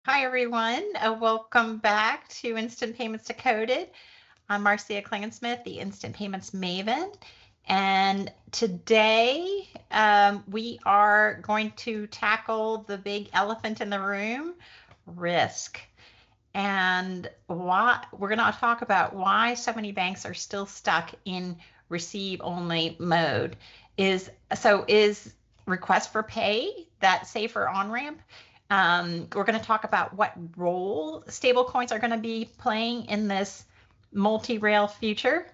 Hi, everyone. Welcome back to Instant Payments Decoded. I'm Marcia Klingensmith, the Instant Payments Maven. And today we are going to tackle the big elephant in the room, risk. And why we're going to talk about why so many banks are still stuck in receive only mode. Is request for pay that safer on ramp? We're going to talk about what role stablecoins are going to be playing in this multi-rail future.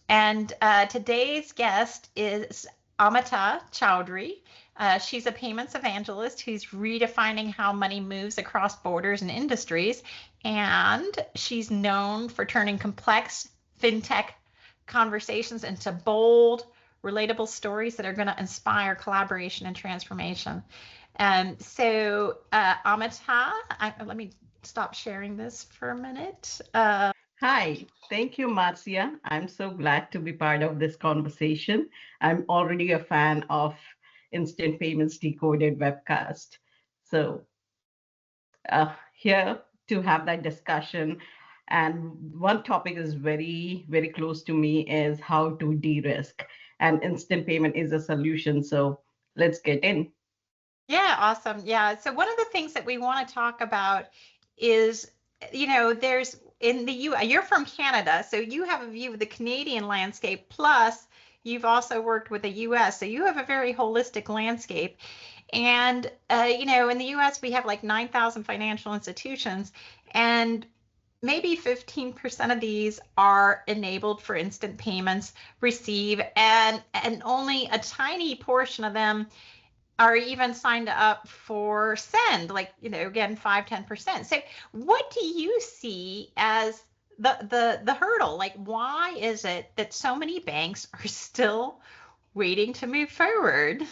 And today's guest is Amita Choudhary. She's a payments evangelist who's redefining how money moves across borders and industries. And she's known for turning complex fintech conversations into bold, relatable stories that are going to inspire collaboration and transformation. Amita, let me stop sharing this for a minute. Hi, thank you, Marcia. I'm so glad to be part of this conversation. I'm already a fan of Instant Payments Decoded webcast. So, here to have that discussion. And one topic is very close to me is how to de-risk. And instant payment is a solution. So, let's get in. Yeah, awesome. Yeah. So one of the things that we want to talk about is, there's in the U. You're from Canada, so you have a view of the Canadian landscape. Plus, you've also worked with the U.S., so you have a very holistic landscape. And in the U.S., we have like 9,000 financial institutions, and maybe 15% of these are enabled for instant payments, receive, and only a tiny portion of them are even signed up for send, like, again, 5-10%. So what do you see as the hurdle? Like, why is it that so many banks are still waiting to move forward?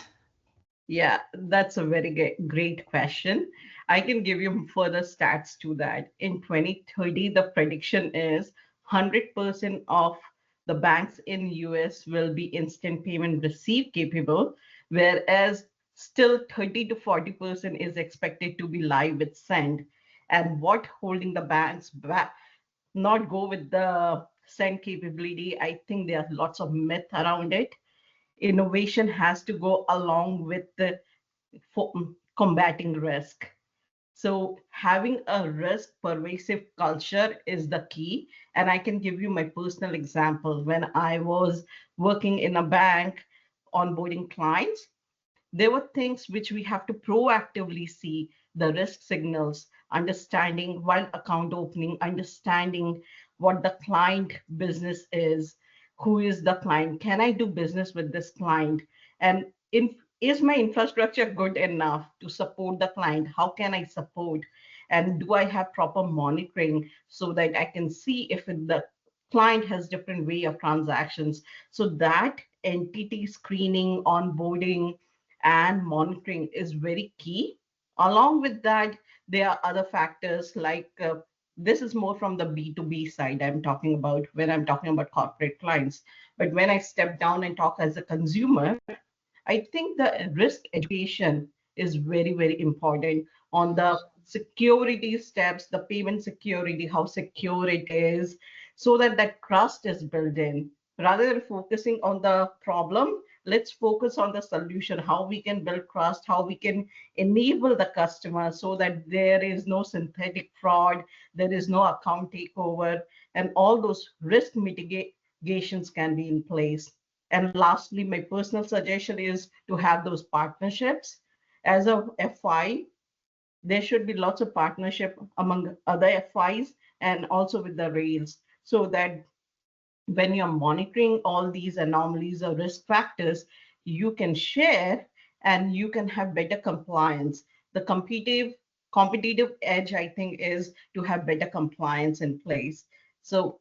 Yeah, that's a very great question. I can give you further stats to that. In 2030, the prediction is 100% of the banks in US will be instant payment receive capable, whereas still 30 to 40% is expected to be live with send. And what holding the banks back not go with the send capability? I think there are lots of myth around it. Innovation has to go along with the combating risk. So having a risk pervasive culture is the key. And I can give you my personal example. When I was working in a bank onboarding clients, there were things which we have to proactively see the risk signals, understanding while account opening, understanding what the client business is, who is the client, can I do business with this client, and is my infrastructure good enough to support the client? How can I support? And do I have proper monitoring so that I can see if the client has different way of transactions? So that entity screening, onboarding, and monitoring is very key. Along with that, there are other factors like this is more from the B2B side I'm talking about when I'm talking about corporate clients. But when I step down and talk as a consumer, I think the risk education is very important on the security steps, the payment security, how secure it is, so that that trust is built in. Rather than focusing on the problem, let's focus on the solution, how we can build trust, how we can enable the customer so that there is no synthetic fraud, there is no account takeover, and all those risk mitigations can be in place. And lastly, my personal suggestion is to have those partnerships. As a FI, there should be lots of partnership among other FIs and also with the rails, so that when you're monitoring all these anomalies or risk factors, you can share and you can have better compliance. The competitive edge, I think, is to have better compliance in place. So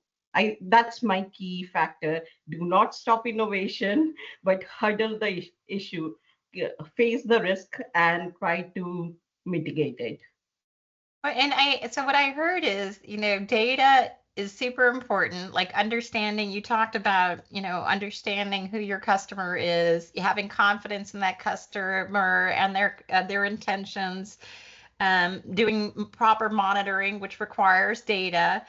that's my key factor. Do not stop innovation, but hurdle the issue, face the risk, and try to mitigate it. So what I heard is, data is super important, like understanding, you talked about, understanding who your customer is, having confidence in that customer and their intentions. doing proper monitoring, which requires data.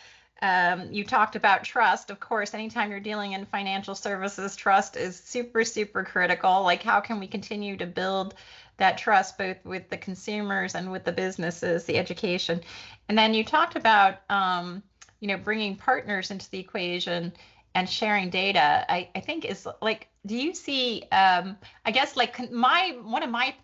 You talked about trust. Of course, anytime you're dealing in financial services, trust is super, super critical. Like, how can we continue to build that trust both with the consumers and with the businesses, the education? And then you talked about, bringing partners into the equation and sharing data. I think is like, do you see, I guess like one of my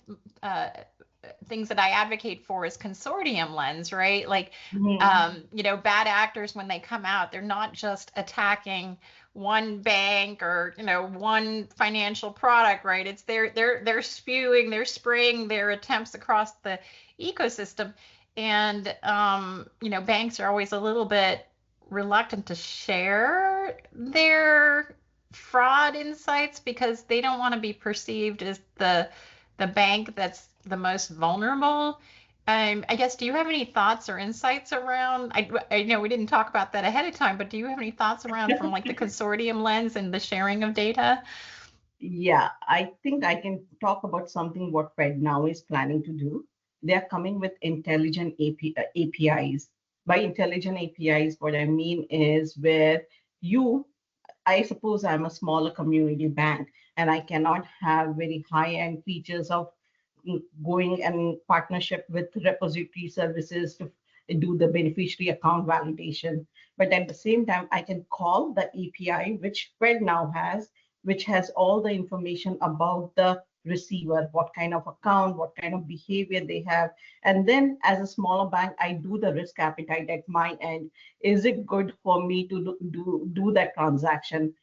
things that I advocate for is consortium lens, right? Like, bad actors, when they come out, they're not just attacking one bank or, one financial product, right? It's they're spraying their attempts across the ecosystem. And, banks are always a little bit reluctant to share their fraud insights because they don't want to be perceived as the bank that's the most vulnerable. I guess, do you have any thoughts or insights around? I know we didn't talk about that ahead of time, but do you have any thoughts around from like the consortium lens and the sharing of data? Yeah, I think I can talk about something what FedNow is planning to do. They are coming with intelligent APIs. By intelligent APIs, what I mean is where I suppose I'm a smaller community bank and I cannot have very high-end features of going and partnership with repository services to do the beneficiary account validation. But at the same time, I can call the API, which Fed now has, which has all the information about the receiver, what kind of account, what kind of behavior they have. And then as a smaller bank, I do the risk appetite at my end. Is it good for me to do that transaction?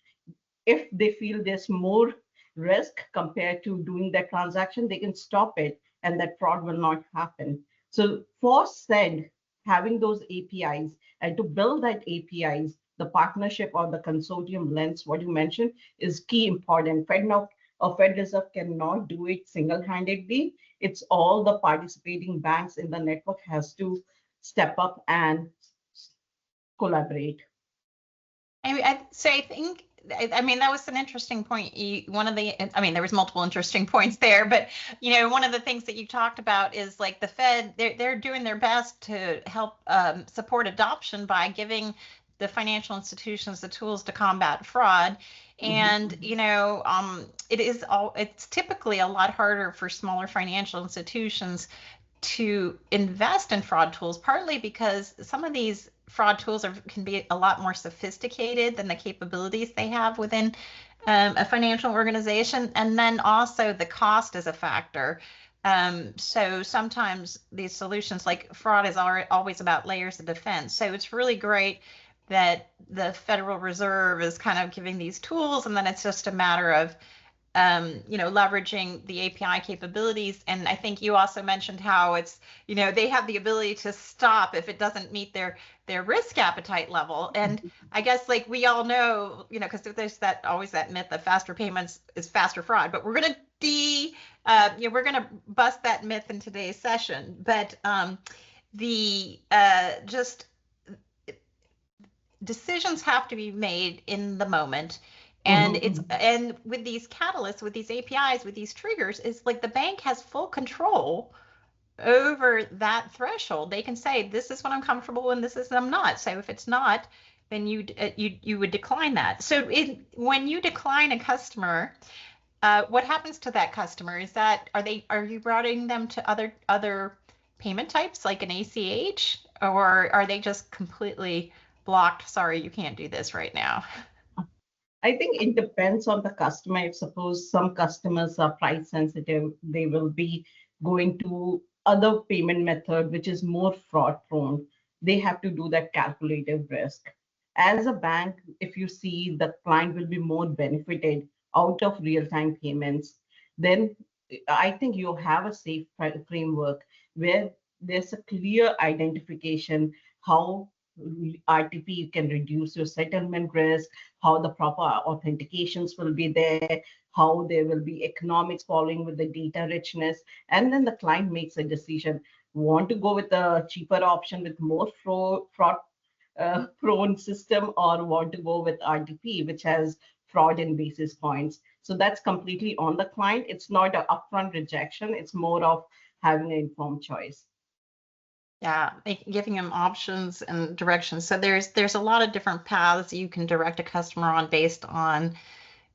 If they feel there's more risk compared to doing that transaction, they can stop it and that fraud will not happen. So for SED, having those APIs and to build that APIs, the partnership or the consortium lens, what you mentioned, is key important. FedNow or Fed Reserve cannot do it single-handedly. It's all the participating banks in the network has to step up and collaborate. I think, I mean, that was an interesting point. There was multiple interesting points there, but, one of the things that you talked about is like the Fed, they're doing their best to help support adoption by giving the financial institutions the tools to combat fraud. And, it's typically a lot harder for smaller financial institutions to invest in fraud tools, partly because some of these fraud tools can be a lot more sophisticated than the capabilities they have within a financial organization. And then also the cost is a factor. So sometimes these solutions, like fraud, is always about layers of defense. So it's really great that the Federal Reserve is kind of giving these tools, and then it's just a matter of leveraging the API capabilities. And I think you also mentioned how it's, they have the ability to stop if it doesn't meet their risk appetite level. And I guess, like, we all know, because there's always that myth that faster payments is faster fraud, but we're going to bust that myth in today's session. But just decisions have to be made in the moment. And and with these catalysts, with these APIs, with these triggers, it's like the bank has full control over that threshold. They can say, this is what I'm comfortable with, and this is what I'm not. So if it's not, then you would decline that. So when you decline a customer, what happens to that customer? Are you routing them to other payment types like an ACH, or are they just completely blocked? Sorry, you can't do this right now. I think it depends on the customer. If suppose some customers are price sensitive, they will be going to other payment method, which is more fraud prone. They have to do that calculative risk. As a bank, if you see the client will be more benefited out of real-time payments, then I think you have a safe framework where there's a clear identification how RTP can reduce your settlement risk, how the proper authentications will be there, how there will be economics following with the data richness, and then the client makes a decision. Want to go with a cheaper option with more fraud prone system, or want to go with RTP, which has fraud in basis points. So that's completely on the client. It's not an upfront rejection. It's more of having an informed choice. Yeah, giving them options and directions. So there's a lot of different paths you can direct a customer on based on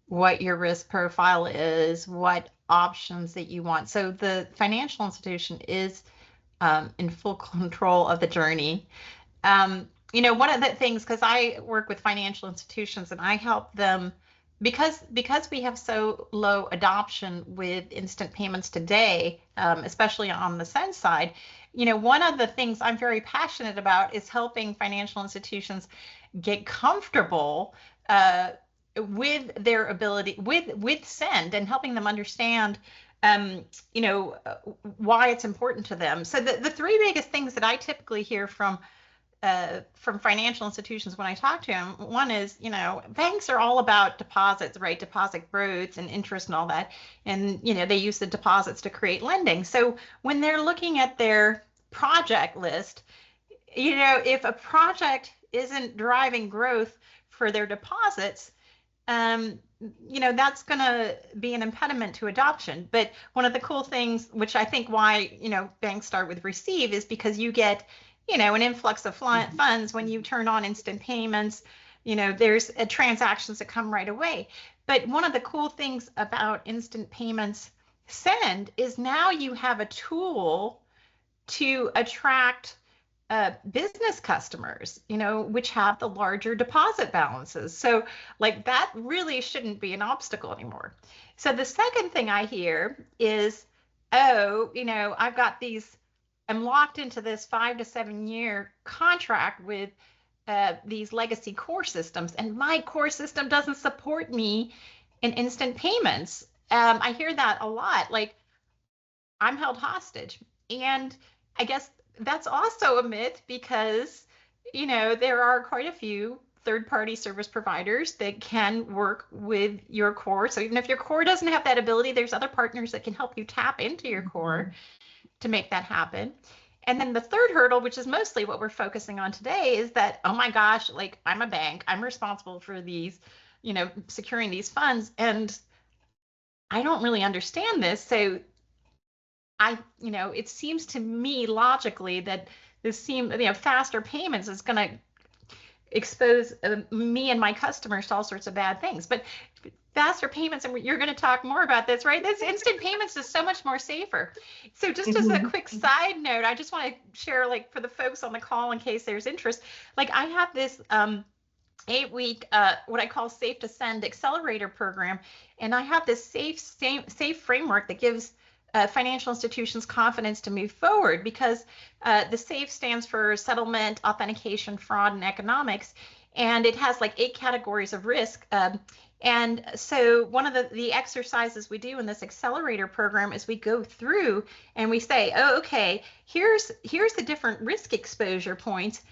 what your risk profile is, what options that you want. So the financial institution is in full control of the journey. One of the things, because I work with financial institutions and I help them because we have so low adoption with instant payments today, especially on the send side. One of the things I'm very passionate about is helping financial institutions get comfortable with their ability with send and helping them understand why it's important to them. So the three biggest things that I typically hear from financial institutions when I talk to them, one is, banks are all about deposits, right? Deposit growth and interest and all that. And, they use the deposits to create lending. So when they're looking at their project list, if a project isn't driving growth for their deposits, that's going to be an impediment to adoption. But one of the cool things, which I think why, banks start with receive, is because you get, an influx of funds when you turn on instant payments. There's transactions that come right away. But one of the cool things about instant payments send is now you have a tool to attract business customers, which have the larger deposit balances. So like that really shouldn't be an obstacle anymore. So the second thing I hear is, oh, I'm locked into this 5 to 7 year contract with these legacy core systems, and my core system doesn't support me in instant payments. I hear that a lot, like I'm held hostage. And I guess that's also a myth because, there are quite a few third-party service providers that can work with your core. So even if your core doesn't have that ability, there's other partners that can help you tap into your core to make that happen. And then the third hurdle, which is mostly what we're focusing on today, is that, oh my gosh, like I'm a bank, I'm responsible for these, securing these funds, and I don't really understand this. So it seems to me logically that faster payments is going to expose me and my customers to all sorts of bad things. But faster payments, and you're going to talk more about this, right? This instant payments is so much more safer. So just as a quick side note, I just want to share, like for the folks on the call, in case there's interest, like I have this 8-week what I call Safe to Send accelerator program, and I have this safe framework that gives financial institutions confidence to move forward, because the SAFE stands for settlement, authentication, fraud, and economics, and it has like 8 categories of risk. And so one of the exercises we do in this accelerator program is we go through and we say, oh, okay, here's the different risk exposure points,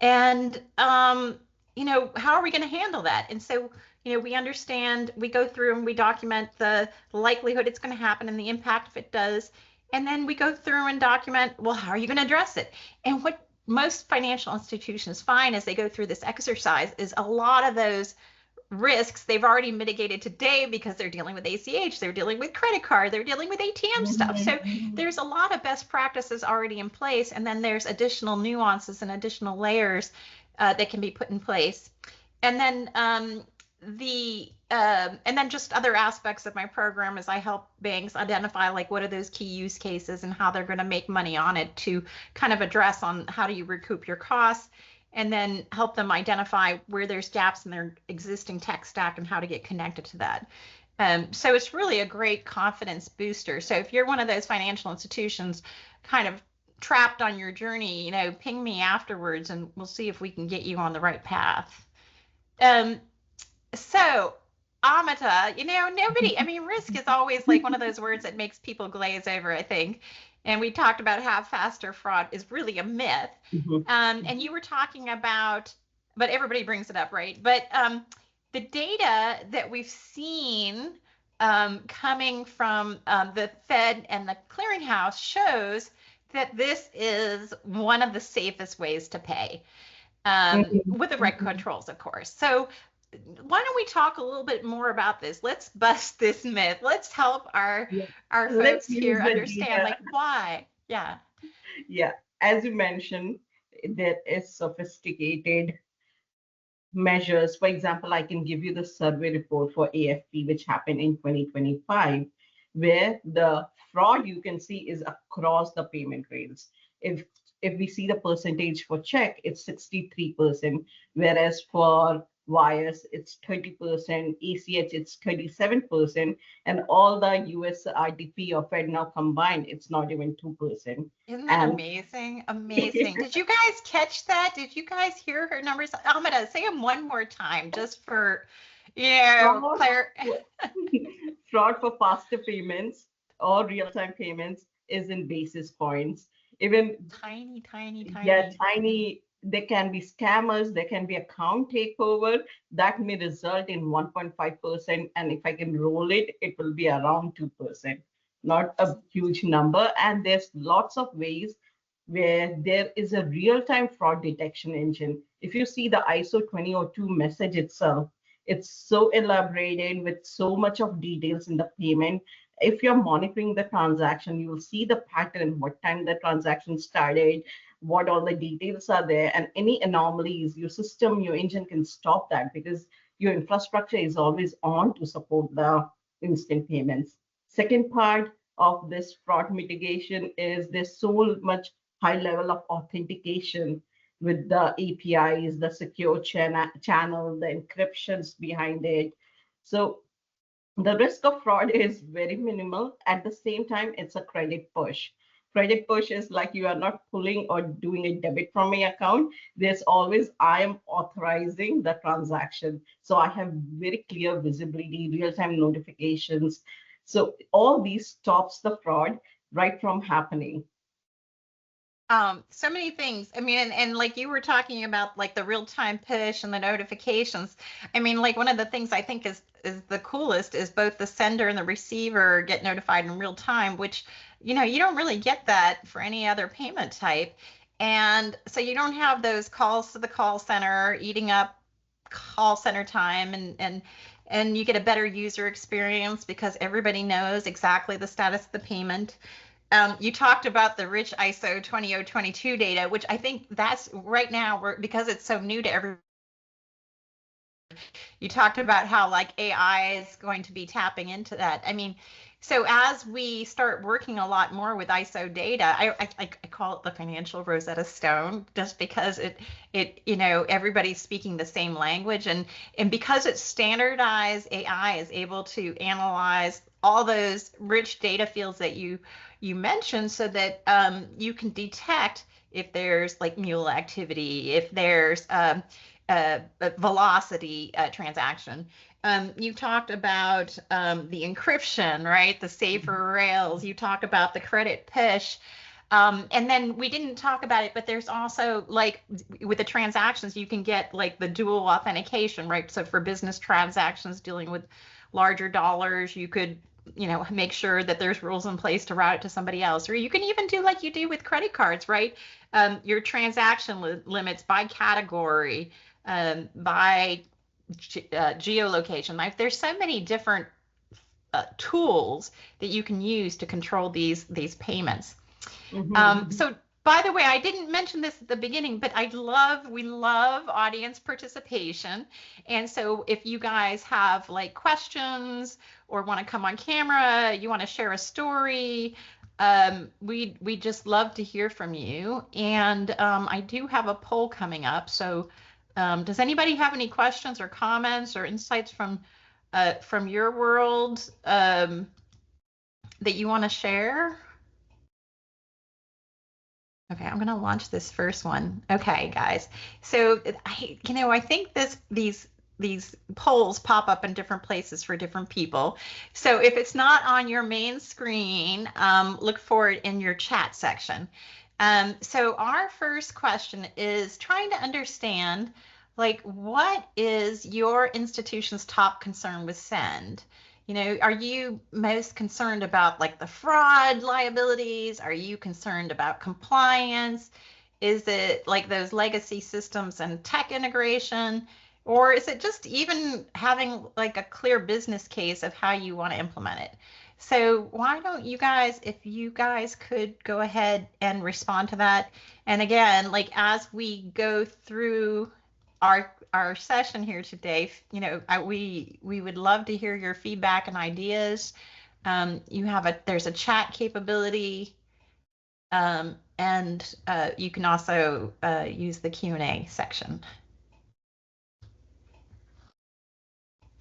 and how are we going to handle that? And so we understand, we go through and we document the likelihood it's going to happen and the impact if it does. And then we go through and document, well, how are you going to address it? And what most financial institutions find as they go through this exercise is a lot of those risks they've already mitigated today, because they're dealing with ACH, they're dealing with credit card, they're dealing with ATM stuff. So there's a lot of best practices already in place. And then there's additional nuances and additional layers that can be put in place. And then and then just other aspects of my program is I help banks identify like what are those key use cases and how they're going to make money on it, to kind of address on how do you recoup your costs, and then help them identify where there's gaps in their existing tech stack and how to get connected to that. So it's really a great confidence booster. So if you're one of those financial institutions kind of trapped on your journey, ping me afterwards and we'll see if we can get you on the right path. So Amita, risk is always like one of those words that makes people glaze over, I think. And we talked about how faster fraud is really a myth. And you were talking about, but everybody brings it up, right? But the data that we've seen coming from the Fed and the clearinghouse shows that this is one of the safest ways to pay, with the right controls, of course. So why don't we talk a little bit more about this? Let's bust this myth. Let's help our folks here understand like why. Yeah. as you mentioned, there is sophisticated measures. For example, I can give you the survey report for AFP, which happened in 2025, where the fraud you can see is across the payment rails. If if we see the percentage for check, it's 63%, whereas for wires, it's 30%, ACH, it's 37%, and all the US RTP or FedNow combined, it's not even 2%. Isn't that And amazing? Amazing. Did you guys catch that? Did you guys hear her numbers? I'm gonna say them one more time just for, fraud Claire. fraud for faster payments or real-time payments is in basis points. Even, Tiny, tiny, yeah, tiny. tiny, there can be scammers, there can be account takeover that may result in 1.5%. And if I can roll it, it will be around 2%, not a huge number. And there's lots of ways where there is a real-time fraud detection engine. If you see the ISO 2002 message itself, it's so elaborated with so much of details in the payment. If you're monitoring the transaction, you will see the pattern, what time the transaction started, what all the details are there, and any anomalies, your system, your engine can stop that because your infrastructure is always on to support the instant payments. Second part of this fraud mitigation is there's so much high level of authentication with the APIs, the secure channel, the encryptions behind it. So the risk of fraud is very minimal. At the same time, it's a credit push. Credit push is like you are not pulling or doing a debit from my account. There's always, I am authorizing the transaction. So I have very clear visibility, real-time notifications. So all these stops the fraud right from happening. So many things. I mean, and like you were talking about like the real-time push and the notifications. I mean, like one of the things I think is the coolest is both the sender and the receiver get notified in real time, which, you don't really get that for any other payment type. And so you don't have those calls to the call center eating up call center time and you get a better user experience because everybody knows exactly the status of the payment. You talked about the rich ISO 20022 data, which I think that's right now, because it's so new to everyone. You talked about how like AI is going to be tapping into that. I mean, so as we start working a lot more with ISO data, I call it the financial Rosetta Stone, just because everybody's speaking the same language, and because it's standardized, AI is able to analyze all those rich data fields that you mentioned, so that you can detect if there's like mule activity, if there's a velocity transaction. You talked about the encryption, right? The safer rails. You talked about the credit push. And then we didn't talk about it, but there's also like with the transactions, you can get like the dual authentication, right? So for business transactions dealing with larger dollars, you could make sure that there's rules in place to route it to somebody else. Or you can even do like you do with credit cards, right? Your transaction limits by category, by geolocation. Like there's so many different tools that you can use to control these payments. So by the way, I didn't mention this at the beginning, but we love audience participation. And so if you guys have like questions or want to come on camera, you want to share a story, we just love to hear from you. And I do have a poll coming up. So does anybody have any questions or comments or insights from your world that you want to share? Okay, I'm going to launch this first one. Okay, guys. So I think these polls pop up in different places for different people. So if it's not on your main screen, look for it in your chat section. So our first question is trying to understand, like, what is your institution's top concern with Send? Are you most concerned about like the fraud liabilities? Are you concerned about compliance? Is it like those legacy systems and tech integration? Or is it just even having like a clear business case of how you want to implement it? So why don't you guys, if you guys could go ahead and respond to that. And again, like as we go through our session here today, we would love to hear your feedback and ideas. There's a chat capability, and you can also use the Q&A section.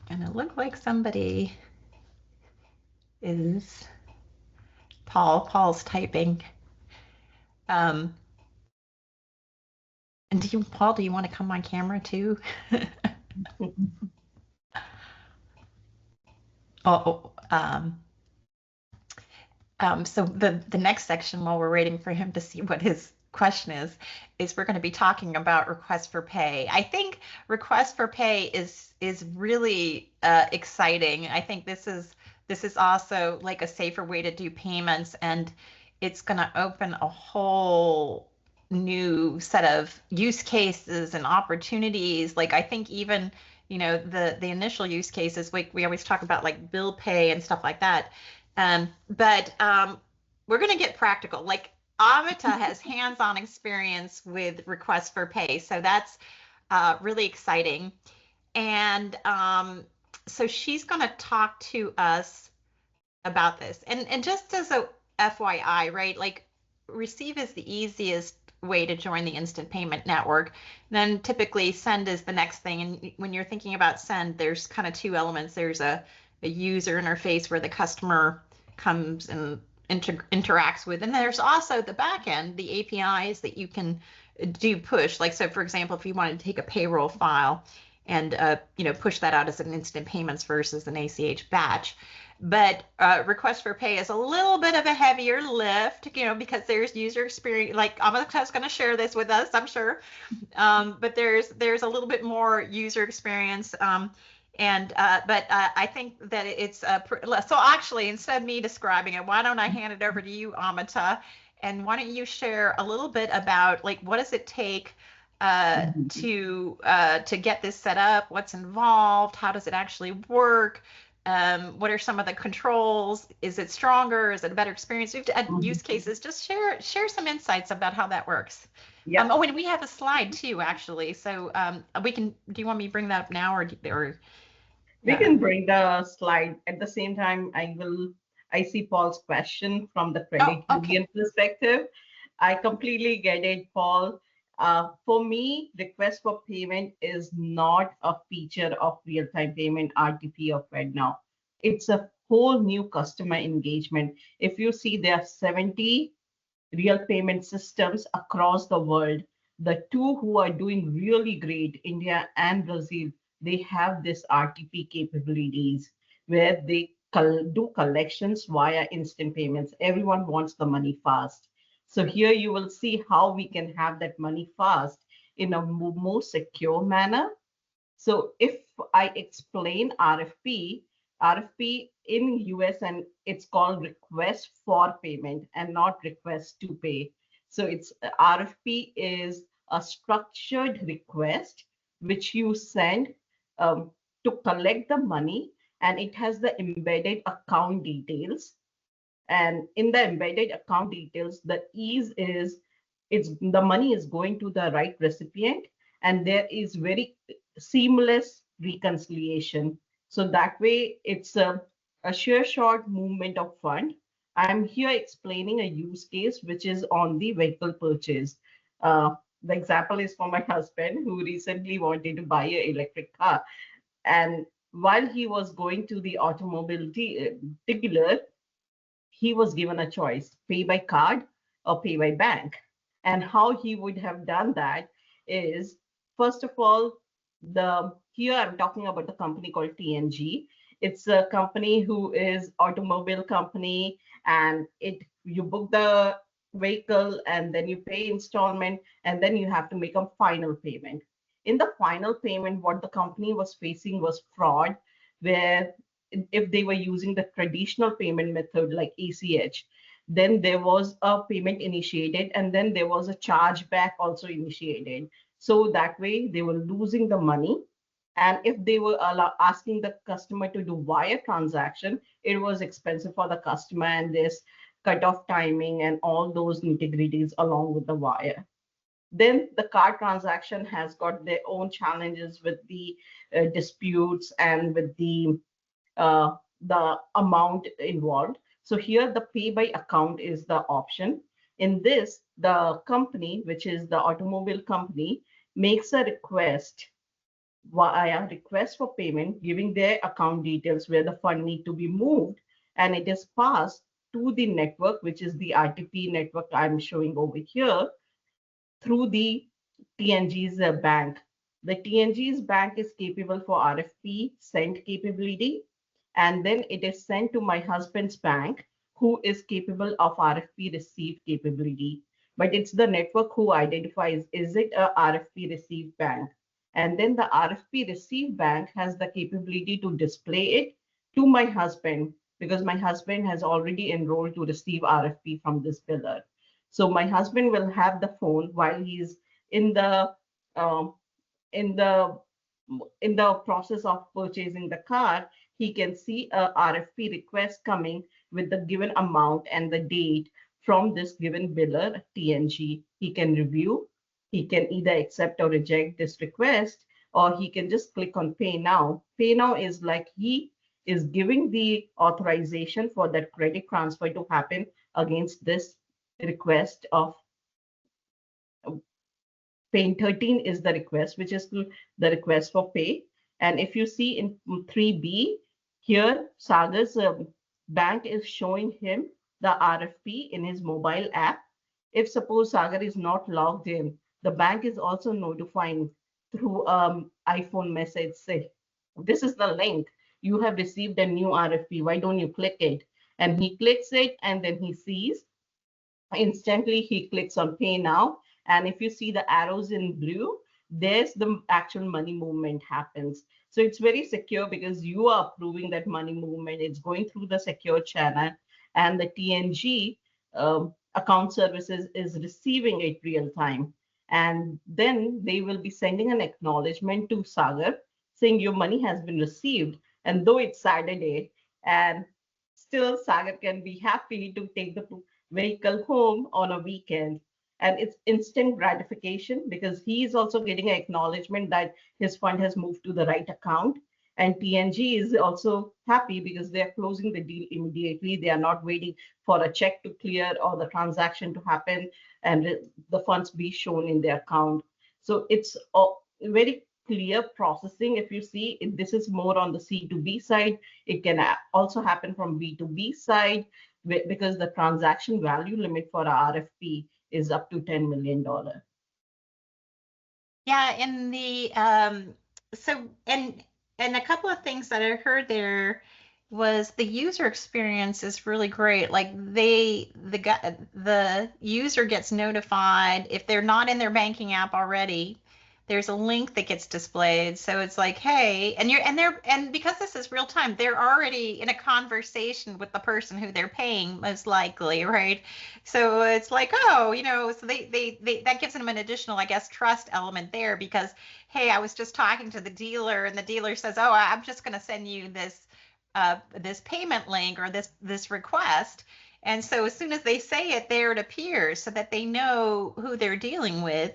And it looked like somebody is Paul's typing. And Paul, do you want to come on camera too? So the next section, while we're waiting for him to see what his question is we're going to be talking about request for pay. I think request for pay is really exciting. I think this is also like a safer way to do payments, and it's going to open a whole new set of use cases and opportunities. Like I think even the initial use cases, like we always talk about like bill pay and stuff like that. But we're going to get practical. Like Amita has hands-on experience with requests for pay, so that's really exciting. And so she's going to talk to us about this. And just as a FYI, right? Like receive is the easiest way to join the instant payment network. Then typically send is the next thing. And when you're thinking about send, there's kind of two elements. There's a user interface where the customer comes and interacts with, and there's also the back end, the APIs that you can do push. Like, so for example, if you wanted to take a payroll file and push that out as an instant payments versus an ACH batch. But request for pay is a little bit of a heavier lift, because there's user experience. Like Amita's going to share this with us, I'm sure. But there's a little bit more user experience. But I think that it's so actually, instead of me describing it, why don't I hand it over to you, Amita, and why don't you share a little bit about like what does it take to get this set up? What's involved? How does it actually work? What are some of the controls? Is it stronger? Is it a better experience? We've had use cases. Just share some insights about how that works. Yeah. And we have a slide too, actually. So we can. Do you want me to bring that up now, or we can bring the slide at the same time? I see Paul's question from the credit union perspective. I completely get it, Paul. For me, request for payment is not a feature of real-time payment, RTP, or FedNow. It's a whole new customer engagement. If you see, there are 70 real payment systems across the world. The two who are doing really great, India and Brazil, they have this RTP capabilities where they do collections via instant payments. Everyone wants the money fast. So here you will see how we can have that money fast in a more secure manner. So if I explain RfP in US, and it's called request for payment and not request to pay. So it's RfP is a structured request which you send to collect the money, and it has the embedded account details. And in the embedded account details, the ease is the money is going to the right recipient, and there is very seamless reconciliation. So that way it's a sure short movement of fund. I'm here explaining a use case which is on the vehicle purchase. The example is for my husband, who recently wanted to buy an electric car. And while he was going to the automobile dealer, he was given a choice: pay by card or pay by bank. And how he would have done that is, first of all, here I'm talking about the company called TNG. It's a company who is automobile company, and you book the vehicle and then you pay installment, and then you have to make a final payment. In the final payment, what the company was facing was fraud, where if they were using the traditional payment method like ACH, then there was a payment initiated, and then there was a chargeback also initiated. So that way they were losing the money. And if they were asking the customer to do wire transaction, it was expensive for the customer, and this cutoff timing and all those nitty-gritties along with the wire. Then the card transaction has got their own challenges with the disputes and with the amount involved. So here the pay by account is the option. In this, the company, which is the automobile company, makes a request via request for payment, giving their account details where the fund need to be moved, and it is passed to the network, which is the RTP network I'm showing over here, through the TNG's bank. The TNG's bank is capable for RfP send capability, and then it is sent to my husband's bank, who is capable of RfP receive capability. But it's the network who identifies, is it a RfP receive bank? And then the RfP receive bank has the capability to display it to my husband, because my husband has already enrolled to receive RfP from this biller. So my husband will have the phone while he's in the um, in the in the process of purchasing the car. He can see a RFP request coming with the given amount and the date from this given biller TNG. He can review. He can either accept or reject this request, or he can just click on Pay Now. Pay Now is like he is giving the authorization for that credit transfer to happen against this request of paying. 13 is the request, which is the request for pay. And if you see in 3B, here Sagar's bank is showing him the RFP in his mobile app. If suppose Sagar is not logged in, the bank is also notifying through iPhone message, say, this is the link. You have received a new RFP. Why don't you click it? And he clicks it, and then he sees instantly he clicks on Pay Now. And if you see the arrows in blue, there's the actual money movement happens. So it's very secure because you are approving that money movement. It's going through the secure channel, and the TNG account services is receiving it real time. And then they will be sending an acknowledgement to Sagar saying your money has been received. And though it's Saturday, and still Sagar can be happy to take the vehicle home on a weekend. And it's instant gratification because he is also getting an acknowledgement that his fund has moved to the right account. And TNG is also happy because they're closing the deal immediately. They are not waiting for a check to clear or the transaction to happen and the funds be shown in their account. So it's a very clear processing. If you see, this is more on the C2B side. It can also happen from B2B side because the transaction value limit for RFP is up to $10 million. Yeah, and the so and a couple of things that I heard there was the user experience is really great. Like the user gets notified if they're not in their banking app already. There's a link that gets displayed. So it's like, hey, and because this is real time, they're already in a conversation with the person who they're paying, most likely, right? So it's like, oh, so they that gives them an additional, I guess, trust element there because, hey, I was just talking to the dealer and the dealer says, oh, I'm just going to send you this payment link or this request. And so as soon as they say it, there it appears so that they know who they're dealing with.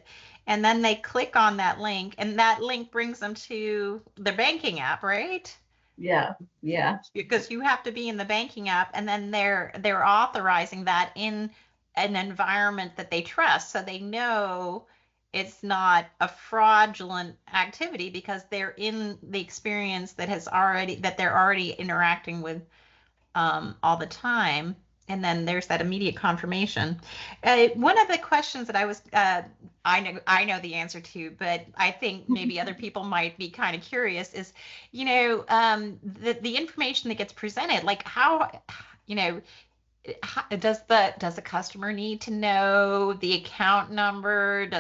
And then they click on that link, and that link brings them to their banking app, right? Yeah, yeah. Because you have to be in the banking app, and then they're authorizing that in an environment that they trust, so they know it's not a fraudulent activity because they're in the experience that they're already interacting with all the time. And then there's that immediate confirmation. One of the questions that I know the answer to, but I think maybe other people might be kind of curious is, the information that gets presented, like you know, does the customer need to know the account number?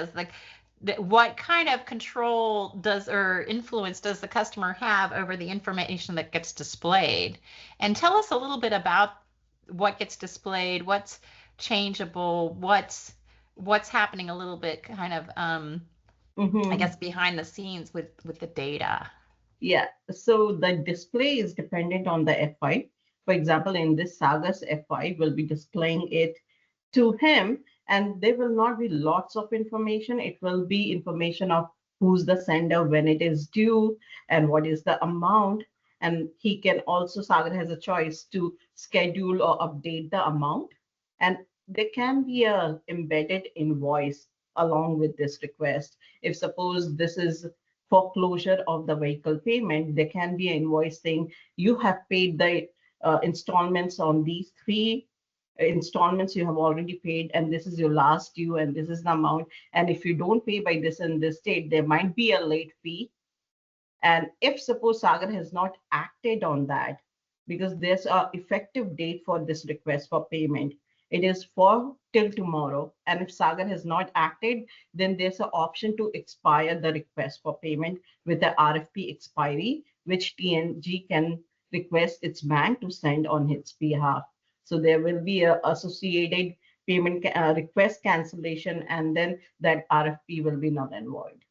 What kind of control or influence does the customer have over the information that gets displayed? And tell us a little bit about what gets displayed, what's changeable, what's happening a little bit kind of I guess behind the scenes with the data. Yeah, so the display is dependent on the FI. For example, in this Sagar's FI, will be displaying it to him, and there will not be lots of information. It will be information of who's the sender, when it is due, and what is the amount. And he can also, Sagar has a choice to schedule or update the amount. And there can be a embedded invoice along with this request. If suppose this is foreclosure of the vehicle payment, there can be an invoice saying you have paid the installments on these three installments you have already paid, and this is your last due, and this is the amount. And if you don't pay by this and this date, there might be a late fee. And if suppose Sagar has not acted on that, because there's a effective date for this request for payment, it is for till tomorrow. And if Sagar has not acted, then there's an option to expire the request for payment with the RfP expiry, which TNG can request its bank to send on its behalf. So there will be a associated payment request cancellation, and then that RfP will be null and void.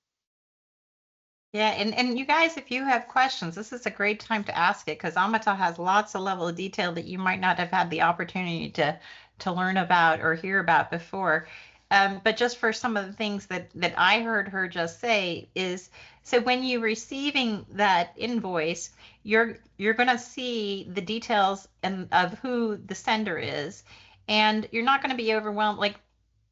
Yeah, and you guys, if you have questions, this is a great time to ask it because Amita has lots of level of detail that you might not have had the opportunity to learn about or hear about before. But just for some of the things that I heard her just say is, so when you're receiving that invoice, you're going to see the details of who the sender is, and you're not going to be overwhelmed. Like,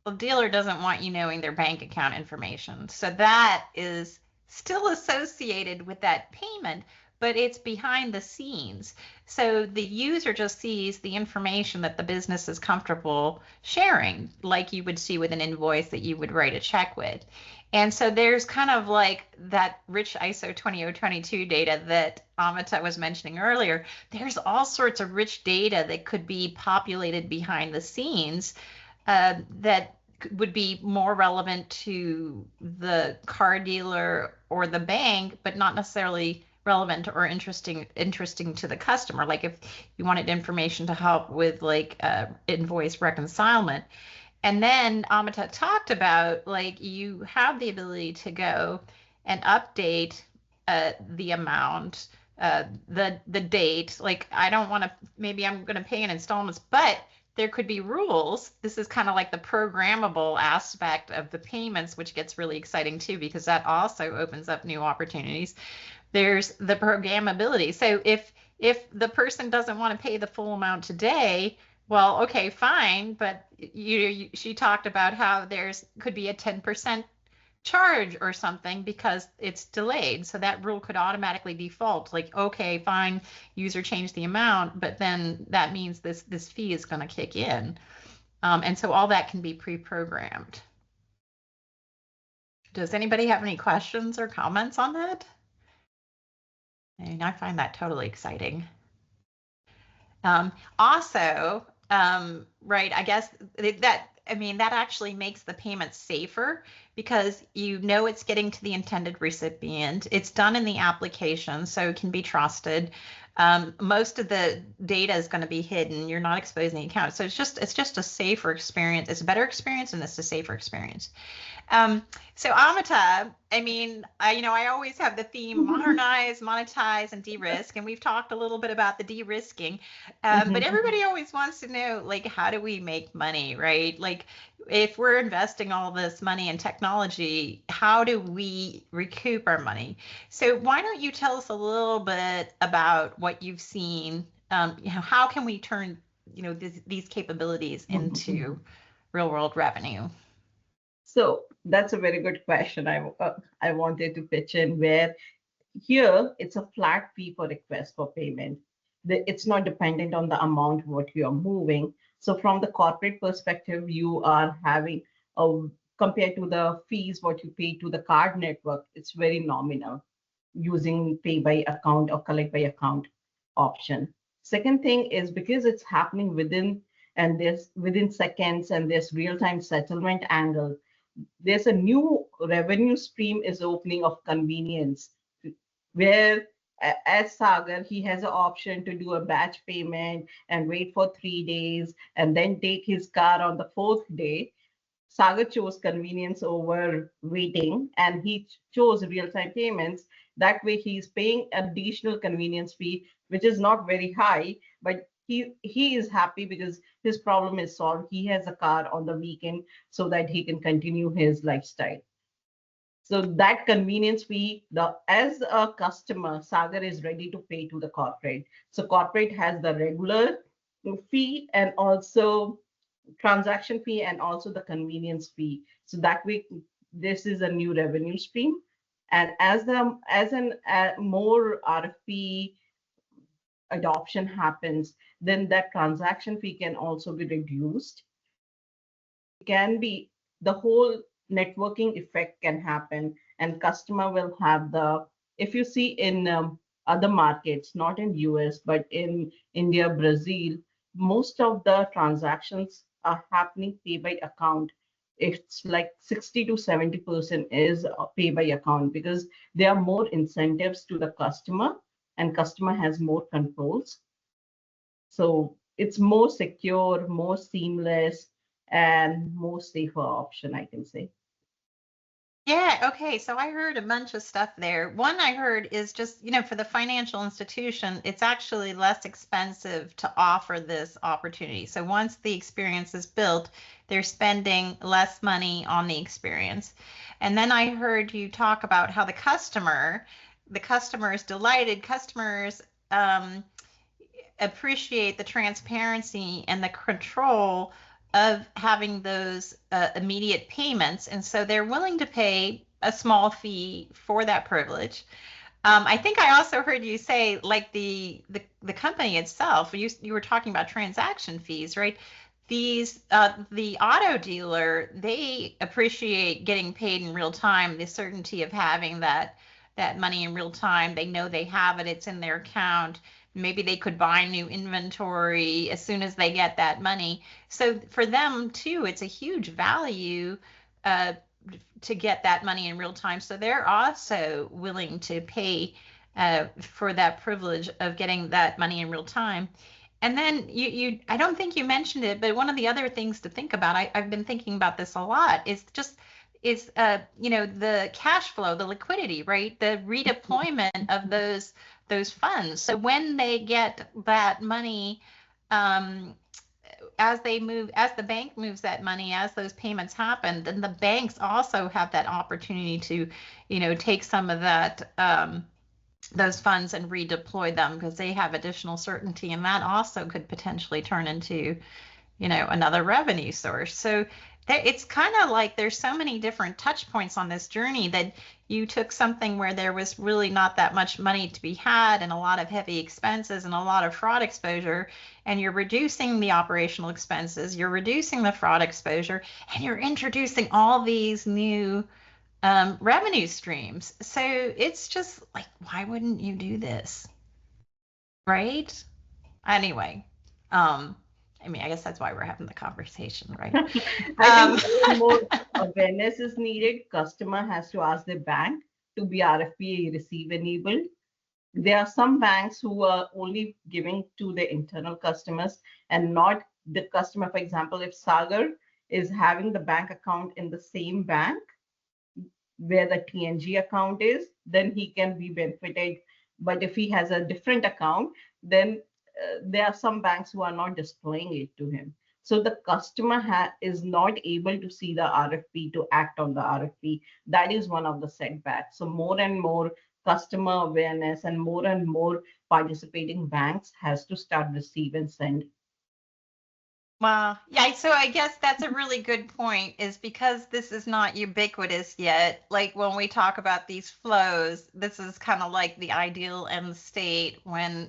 the dealer doesn't want you knowing their bank account information. So that is still associated with that payment, but it's behind the scenes. So the user just sees the information that the business is comfortable sharing, like you would see with an invoice that you would write a check with. And so there's kind of like that rich ISO 20022 data that Amita was mentioning earlier. There's all sorts of rich data that could be populated behind the scenes that would be more relevant to the car dealer or the bank, but not necessarily relevant or interesting to the customer. Like if you wanted information to help with like invoice reconcilement. And then Amita talked about like you have the ability to go and update the amount, the date. Like I don't want to, maybe I'm going to pay in installments, but there could be rules. This is kind of like the programmable aspect of the payments, which gets really exciting too, because that also opens up new opportunities. There's the programmability. So if the person doesn't want to pay the full amount today, well, okay, fine. But she talked about how there's could be a 10% charge or something because it's delayed. So that rule could automatically default like, okay, fine, user changed the amount, but then that means this fee is going to kick in. And so all that can be pre-programmed. Does anybody have any questions or comments on that? And I find that totally exciting. Also, right, I guess that actually makes the payment safer because you know it's getting to the intended recipient. It's done in the application, so it can be trusted. Most of the data is going to be hidden. You're not exposing the account. So it's just a safer experience. It's a better experience and it's a safer experience. So Amita, I always have the theme modernize, monetize, and de-risk, and we've talked a little bit about the de-risking, but everybody always wants to know, like, how do we make money, right? Like, if we're investing all this money in technology, how do we recoup our money? So why don't you tell us a little bit about what you've seen? How can we turn, these capabilities into real-world revenue? So that's a very good question. I wanted to pitch in where here it's a flat fee for request for payment. It's not dependent on the amount what you are moving. So from the corporate perspective, you are having a compared to the fees what you pay to the card network, it's very nominal using pay by account or collect by account option. Second thing is because it's happening within and there's within seconds and there's real-time settlement angle, there's a new revenue stream is opening of convenience where as Sagar, he has an option to do a batch payment and wait for 3 days and then take his car on the fourth day. Sagar chose convenience over waiting, and he chose real-time payments. That way, he's paying additional convenience fee, which is not very high, but he is happy because his problem is solved. He has a car on the weekend so that he can continue his lifestyle. So that convenience fee, the as a customer, Sagar is ready to pay to the corporate. So corporate has the regular fee and also transaction fee and also the convenience fee. So that way, this is a new revenue stream. And as more RFP adoption happens, then that transaction fee can also be reduced. Can be the whole networking effect can happen, and customer will have the, if you see in other markets, not in US but in India, Brazil, most of the transactions are happening pay by account. It's like 60 to 70% is pay by account because there are more incentives to the customer and customer has more controls. So it's more secure, more seamless, and more safer option, I can say. Yeah, okay. So I heard a bunch of stuff there. One I heard is just, for the financial institution, it's actually less expensive to offer this opportunity. So once the experience is built, they're spending less money on the experience. And then I heard you talk about how the customer is delighted. Customers appreciate the transparency and the control of having those immediate payments. And so they're willing to pay a small fee for that privilege. I think I also heard you say, like the company itself, you were talking about transaction fees, right? These the auto dealer, they appreciate getting paid in real time, the certainty of having that money in real time. They know they have it, it's in their account. Maybe they could buy new inventory as soon as they get that money. So for them too, it's a huge value uh, to get that money in real time. So they're also willing to pay for that privilege of getting that money in real time. And then I don't think you mentioned it, but one of the other things to think about, I've been thinking about this a lot, is the cash flow, the liquidity, right? The redeployment of those funds. So when they get that money, um, as the bank moves that money, as those payments happen, then the banks also have that opportunity to, take some of that those funds and redeploy them because they have additional certainty, and that also could potentially turn into another revenue source. So it's kind of like there's so many different touch points on this journey that you took something where there was really not that much money to be had and a lot of heavy expenses and a lot of fraud exposure, and you're reducing the operational expenses, you're reducing the fraud exposure, and you're introducing all these new revenue streams. So it's just like, why wouldn't you do this? Right? Anyway, I guess that's why we're having the conversation, right? I think more awareness is needed. Customer has to ask their bank to be RFP receive enabled. There are some banks who are only giving to the internal customers and not the customer. For example, if Sagar is having the bank account in the same bank where the TNG account is, then he can be benefited. But if he has a different account, then there are some banks who are not displaying it to him. So the customer is not able to see the RFP to act on the RFP. That is one of the setbacks. So more and more customer awareness and more participating banks has to start receive and send. Well, yeah, so I guess that's a really good point, is because this is not ubiquitous yet. Like when we talk about these flows, this is kind of like the ideal end state when,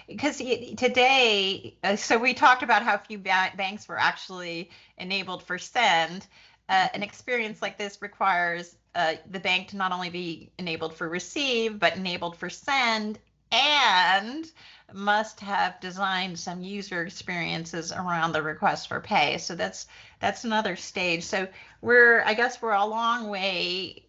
because today, so we talked about how few banks were actually enabled for send. An experience like this requires the bank to not only be enabled for receive, but enabled for send, and must have designed some user experiences around the request for pay. So that's another stage. So I guess we're a long way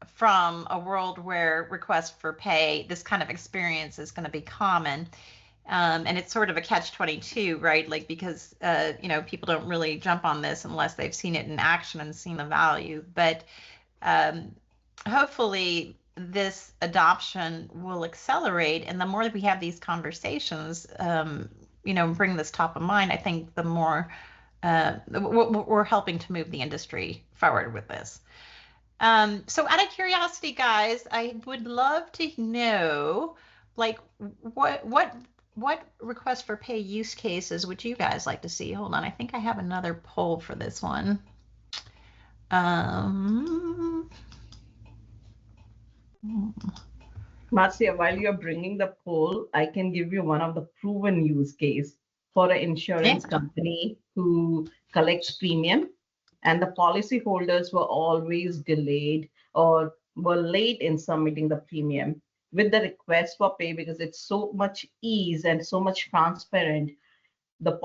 from a world where request for pay, this kind of experience is going to be common. And it's sort of a catch-22, right? Like, because people don't really jump on this unless they've seen it in action and seen the value. But hopefully this adoption will accelerate, and the more that we have these conversations, bring this top of mind, I think the more we're helping to move the industry forward with this. So out of curiosity, guys, I would love to know, like, what request for pay use cases would you guys like to see? Hold on, I think I have another poll for this one. Marcia, while you're bringing the poll, I can give you one of the proven use case for an insurance company who collects premium, and the policyholders were always delayed or were late in submitting the premium with the request for pay, because it's so much ease and so much transparent. The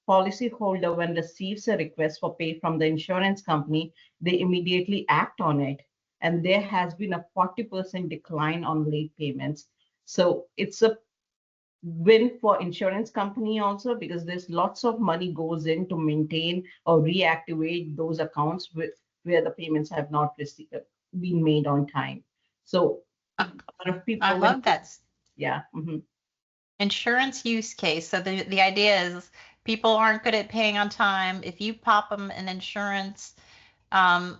policyholder, when receives a request for pay from the insurance company, they immediately act on it. And there has been a 40% decline on late payments. So it's a win for insurance company also, because there's lots of money goes in to maintain or reactivate those accounts where the payments have not been made on time. So a lot of people, I love that. Yeah. Mm-hmm. Insurance use case. So the idea is people aren't good at paying on time. If you pop them an insurance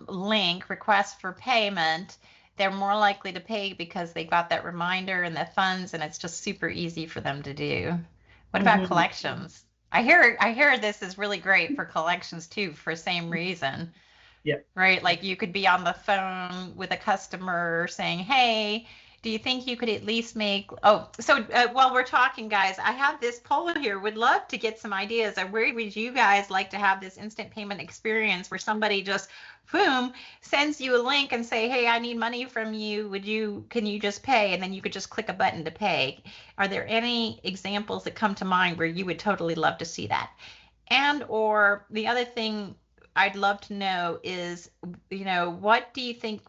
link, request for payment, they're more likely to pay because they got that reminder and the funds, and it's just super easy for them to do. What about collections? I hear this is really great for collections too, for same reason. Yeah. Right? Like, you could be on the phone with a customer saying, hey, do you think you could at least make, while we're talking, guys, I have this poll here. Would love to get some ideas of where would you guys like to have this instant payment experience where somebody just, boom, sends you a link and say, hey, I need money from you. Can you just pay? And then you could just click a button to pay. Are there any examples that come to mind where you would totally love to see that? And or the other thing I'd love to know is, what do you think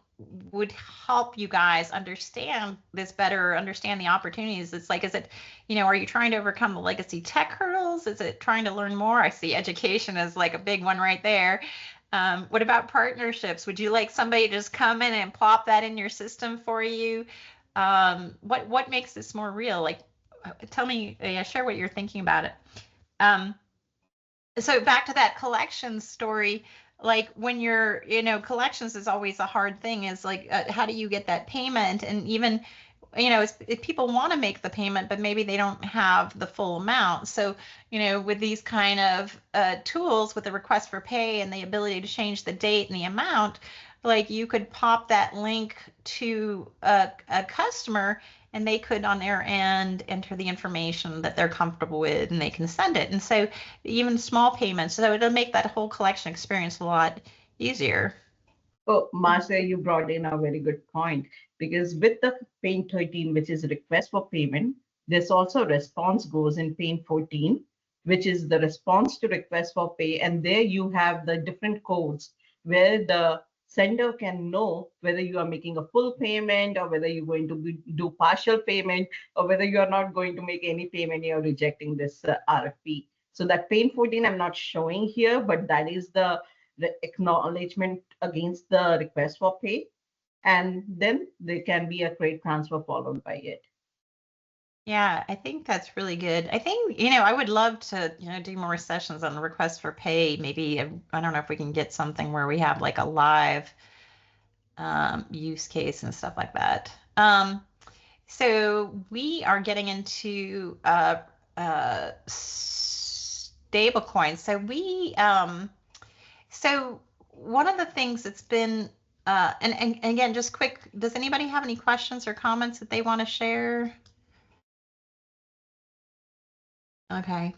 would help you guys understand this better, understand the opportunities? It's like, is it, are you trying to overcome the legacy tech hurdles? Is it trying to learn more? I see education as like a big one right there. What about partnerships? Would you like somebody to just come in and plop that in your system for you? What makes this more real? Like, tell me, share what you're thinking about it. So back to that collections story, like when you're, collections is always a hard thing, is like, how do you get that payment? And even, if people want to make the payment, but maybe they don't have the full amount. So, with these kind of tools, with the request for pay and the ability to change the date and the amount, like, you could pop that link to a customer, and they could on their end enter the information that they're comfortable with, and they can send it. And so even small payments, so it'll make that whole collection experience a lot easier. Oh, Marcia, you brought in a very good point, because with the Pain 13, which is request for payment, there's also response goes in Pain 14, which is the response to request for pay. And there you have the different codes where the sender can know whether you are making a full payment, or whether you're going to do partial payment, or whether you are not going to make any payment, you're rejecting this RfP. So that Pain 14 I'm not showing here, but that is the acknowledgement against the request for pay, and then there can be a credit transfer followed by it. Yeah, I think that's really good. I think, I would love to, do more sessions on the request for pay. Maybe, I don't know if we can get something where we have like a live use case and stuff like that. So we are getting into stablecoins. So one of the things that's been, and again, just quick, does anybody have any questions or comments that they want to share? Okay.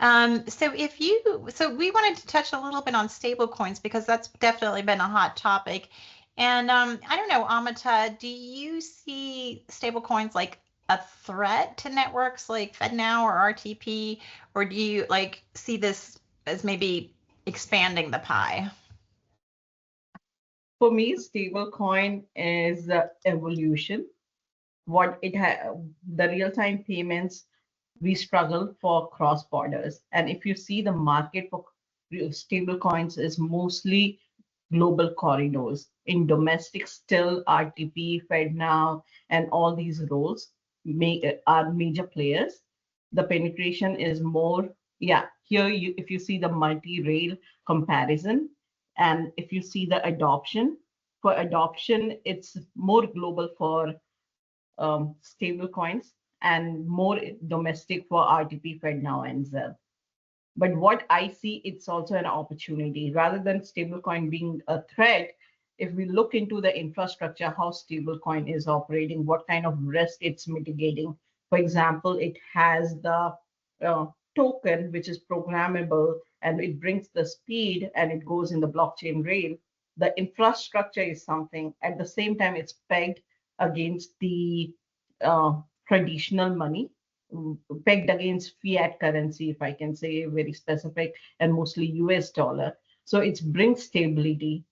So we wanted to touch a little bit on stablecoins, because that's definitely been a hot topic. And I don't know, Amita, do you see stablecoins like a threat to networks like FedNow or RTP, or do you like see this as maybe expanding the pie? For me, stablecoin is the evolution. What it the real-time payments we struggle for cross borders. And if you see the market for stable coins is mostly global corridors. In domestic, still RTP, FedNow, and all these roles are major players. The penetration is more, yeah, here you if you see the multi-rail comparison, and if you see the adoption, for adoption, it's more global for stable coins and more domestic for RTP, FedNow, and Zelle. But what I see, it's also an opportunity. Rather than stablecoin being a threat, if we look into the infrastructure, how stablecoin is operating, what kind of risk it's mitigating. For example, it has the uh, token, which is programmable, and it brings the speed and it goes in the blockchain rail. The infrastructure is something. At the same time, it's pegged against the traditional money, pegged against fiat currency, if I can say, very specific, and mostly US dollar. So it brings stability.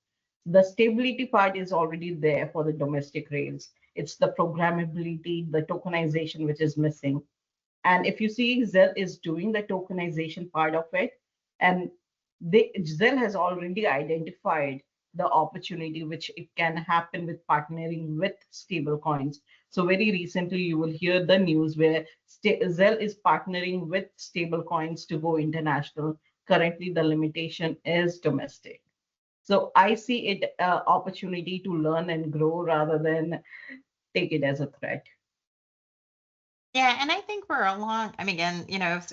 The stability part is already there for the domestic rails. It's the programmability, the tokenization, which is missing. And if you see, Zelle is doing the tokenization part of it, and Zelle has already identified the opportunity which it can happen with partnering with stablecoins. So very recently, you will hear the news where Zelle is partnering with stablecoins to go international. Currently, the limitation is domestic. So I see it opportunity to learn and grow rather than take it as a threat. Yeah, and I think we're along. I mean, again,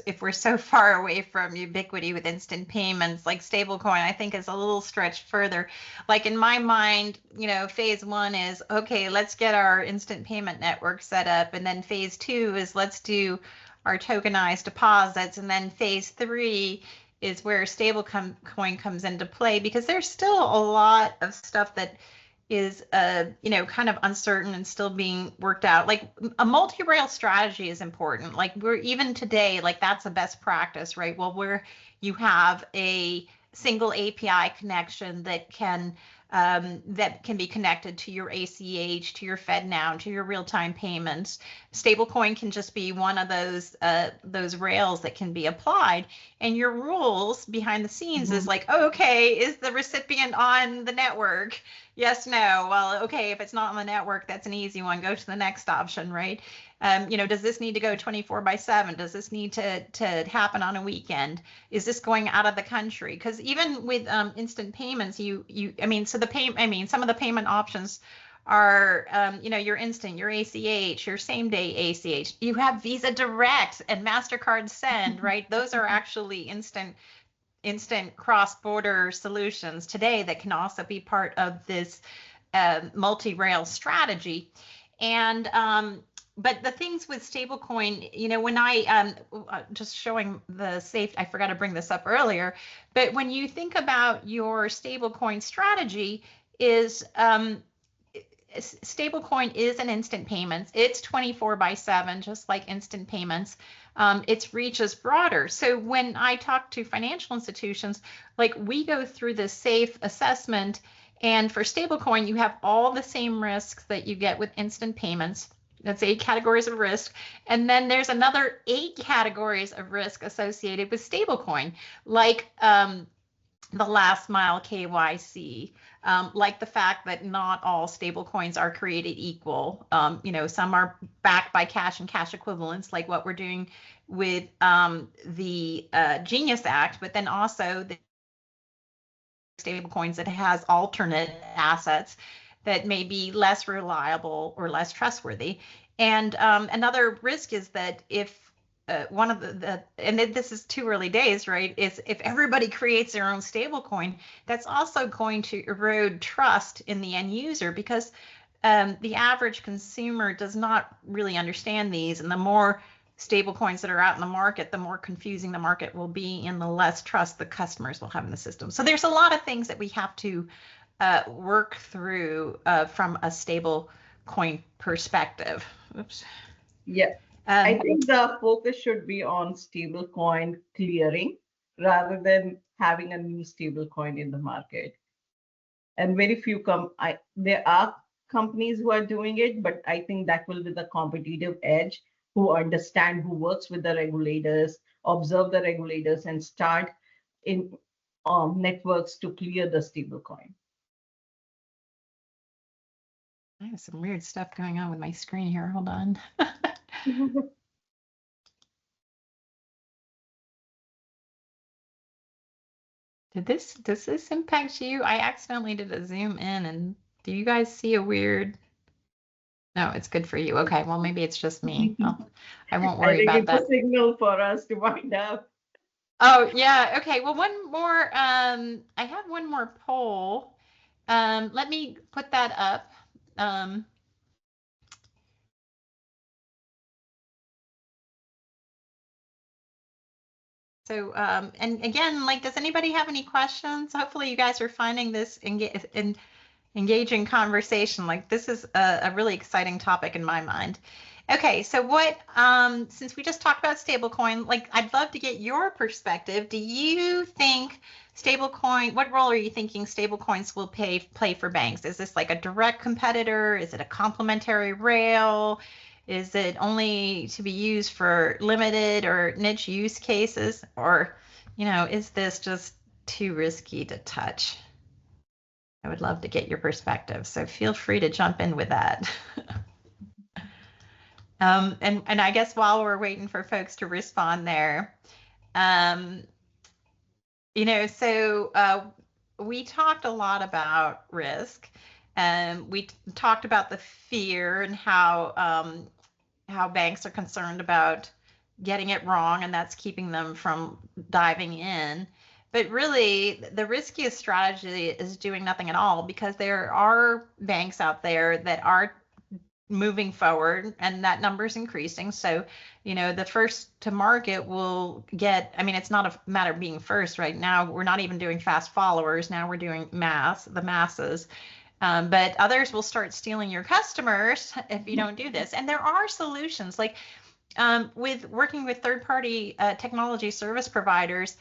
if we're so far away from ubiquity with instant payments, like stablecoin, I think is a little stretched further. Like in my mind, phase one is okay, let's get our instant payment network set up, and then phase two is let's do our tokenized deposits, and then phase three is where stablecoin comes into play because there's still a lot of stuff that is kind of uncertain and still being worked out. Like a multi-rail strategy is important. Like we're even today, like that's a best practice, right? Well, where you have a single API connection that can be connected to your ACH, to your FedNow, to your real-time payments. Stablecoin can just be one of those rails that can be applied. And your rules behind the scenes is like, oh, okay, is the recipient on the network? Yes, no. Well, okay, if it's not on the network, that's an easy one. Go to the next option, right? Does this need to go 24/7? Does this need to happen on a weekend? Is this going out of the country? Because even with instant payments, some of the payment options are, your instant, your ACH, your same day ACH. You have Visa Direct and MasterCard Send, right? Those are actually instant cross-border solutions today that can also be part of this multi-rail strategy. And but the things with stablecoin, when I just showing the safe, I forgot to bring this up earlier, but when you think about your stablecoin strategy, is stablecoin is an instant payments. It's 24/7, just like instant payments. Its reach is broader. So when I talk to financial institutions, like we go through this safe assessment, and for stablecoin, you have all the same risks that you get with instant payments. That's 8 categories of risk. And then there's another 8 categories of risk associated with stablecoin, like the last mile KYC, like the fact that not all stablecoins are created equal. Some are backed by cash and cash equivalents, like what we're doing with the Genius Act, but then also the stablecoins that has alternate assets that may be less reliable or less trustworthy. And another risk is that if one of and this is too early days, right, is if everybody creates their own stablecoin, that's also going to erode trust in the end user because the average consumer does not really understand these. And the more stablecoins that are out in the market, the more confusing the market will be and the less trust the customers will have in the system. So there's a lot of things that we have to work through from a stable coin perspective. Oops. Yeah, I think the focus should be on stable coin clearing rather than having a new stable coin in the market. And very few there are companies who are doing it, but I think that will be the competitive edge who understand, who works with the regulators, observe the regulators, and start in networks to clear the stablecoin. I have some weird stuff going on with my screen here. Hold on. Does this impact you? I accidentally did a zoom in, and do you guys see a weird? No, it's good for you. Okay, well maybe it's just me. I won't I worry think about it's that. a signal for us to wind up. Oh yeah, okay. Well, one more. I have one more poll. Let me put that up. Um, and again, like, does anybody have any questions? Hopefully, you guys are finding this engaging conversation. Like, this is a really exciting topic in my mind. Okay, so since we just talked about stablecoin, like, I'd love to get your perspective. Do you think what role are you thinking stablecoins will play for banks? Is this like a direct competitor? Is it a complementary rail? Is it only to be used for limited or niche use cases? Or, is this just too risky to touch? I would love to get your perspective. So feel free to jump in with that. And I guess while we're waiting for folks to respond there, um, we talked a lot about risk, and we talked about the fear and how banks are concerned about getting it wrong, and that's keeping them from diving in. But really, the riskiest strategy is doing nothing at all, because there are banks out there that are moving forward, and that number is increasing. So, the first to market will get, I mean, it's not a matter of being first right now. We're not even doing fast followers. Now we're doing the masses. But others will start stealing your customers if you don't do this. And there are solutions, like with working with third-party technology service providers.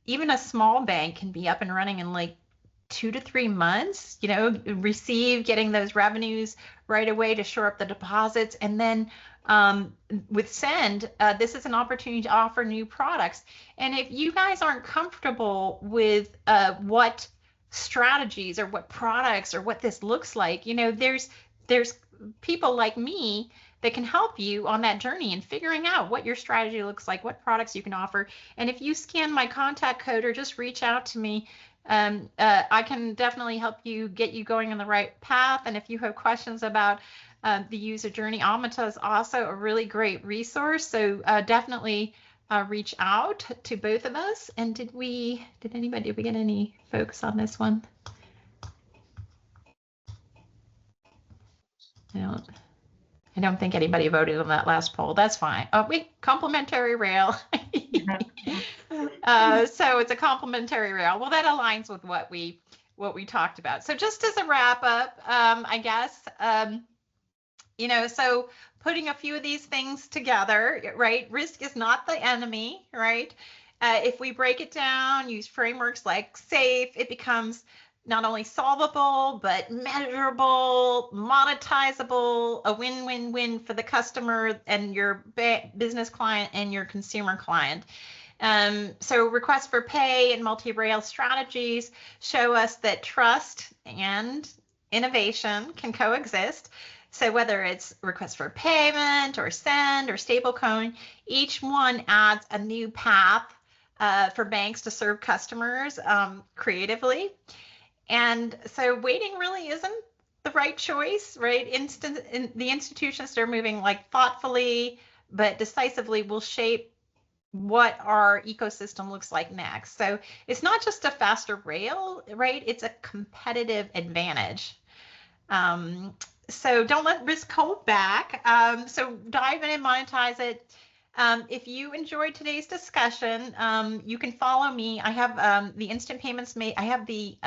Even a small bank can be up and running in like 2 to 3 months, getting those revenues right away to shore up the deposits. And then with Send, this is an opportunity to offer new products. And if you guys aren't comfortable with what strategies or what products or what this looks like, there's people like me that can help you on that journey and figuring out what your strategy looks like, what products you can offer. And if you scan my contact code or just reach out to me, I can definitely help you get you going on the right path. And if you have questions about the user journey, Amita is also a really great resource. So definitely reach out to both of us. And did we get any folks on this one? I don't think anybody voted on that last poll. That's fine. Oh, complimentary rail. So it's a complimentary rail. Well, that aligns with what we talked about. So just as a wrap up, I guess, so putting a few of these things together, right? Risk is not the enemy, right? If we break it down, use frameworks like SAFE, it becomes not only solvable, but measurable, monetizable, a win-win-win for the customer and your business client and your consumer client. So request for pay and multi-rail strategies show us that trust and innovation can coexist. So whether it's request for payment or send or stablecoin, each one adds a new path for banks to serve customers creatively. And so waiting really isn't the right choice, right? The institutions that are moving like thoughtfully but decisively will shape what our ecosystem looks like next. So it's not just a faster rail, right? It's a competitive advantage. So don't let risk hold back. So dive in and monetize it. If you enjoyed today's discussion, you can follow me. I have the Instant Payments I have the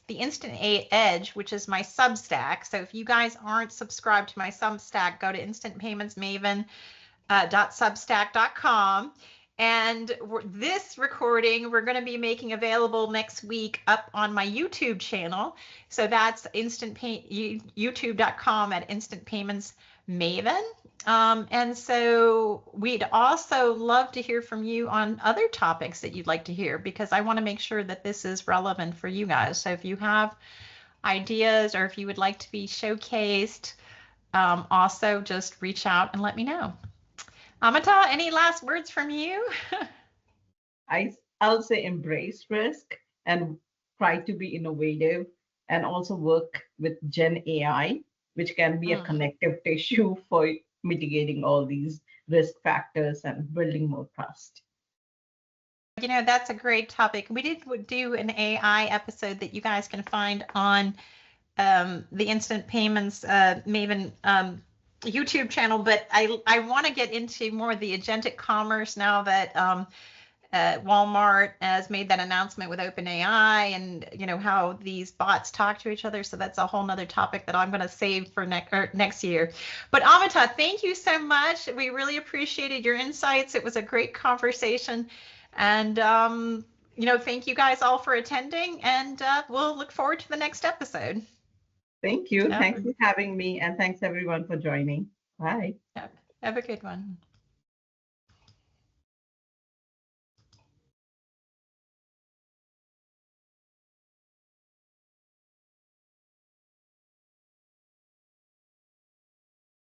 Instant Edge, which is my Substack. So if you guys aren't subscribed to my Substack, go to instantpayementsmaven.substack.com. And this recording, we're going to be making available next week up on my YouTube channel. So that's youtube.com at Instant Payments Maven. And so we'd also love to hear from you on other topics that you'd like to hear, because I want to make sure that this is relevant for you guys. So if you have ideas or if you would like to be showcased, also just reach out and let me know. Amita, any last words from you? I'll say embrace risk and try to be innovative and also work with Gen AI, which can be a connective tissue for mitigating all these risk factors and building more trust. That's a great topic. We did do an AI episode that you guys can find on the Instant Payments Maven YouTube channel, but I want to get into more of the agentic commerce now that Walmart has made that announcement with OpenAI, and how these bots talk to each other. So that's a whole nother topic that I'm going to save for next year. But Amita, thank you so much. We really appreciated your insights. It was a great conversation, and thank you guys all for attending, and we'll look forward to the next episode. Thank you. Thanks for having me, and thanks everyone for joining. Bye. Have a good one.